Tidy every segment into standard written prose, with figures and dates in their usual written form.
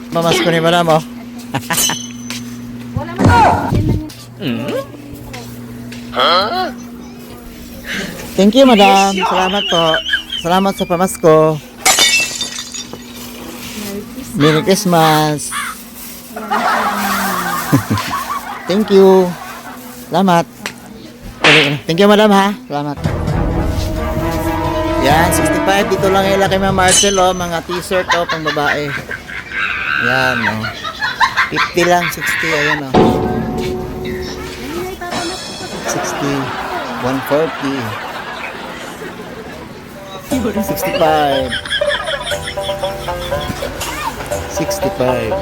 Mamasko ni madam, oh. Wala man. Thank you, madam. Salamat po. Salamat sa pamasko. Merry Christmas. Thank you. Salamat. Thank you, madam, ha. Salamat. Yan, 65. Dito lang ila kay Ma'am Marcel, oh. Mga t-shirt, oh, pang babae. Yan, oh. 50 lang, 60. Ayan, oh. 60. 140. 65. 65.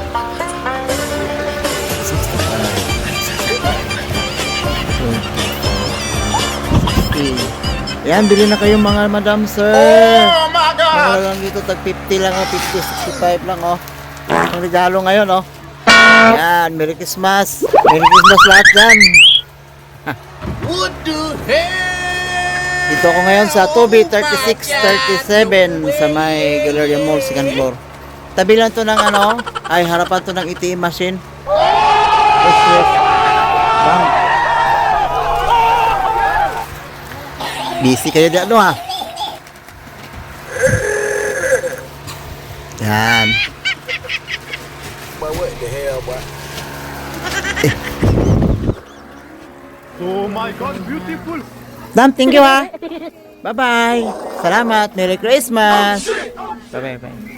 60. Ayan, bili na kayo mga madam, sir. Oh my God! Mga lang dito, tag 50 lang, oh, 50, 65 lang, oh. Ang regalo ngayon, oh. Ayan, Merry Christmas. Merry Christmas lahat dyan. What the hell? Dito ako ngayon sa 2B 3637 sa may Galleria Mall, second floor. Tabi lang to ng ano, ay harapan to ng ATM machine. Yes. Bang. Busy kayo di ano ha. Yan. Boy, what the hell, boy? Oh my God, beautiful! Dam, thank you ha. Bye-bye. Salamat. Merry Christmas. Bye-bye.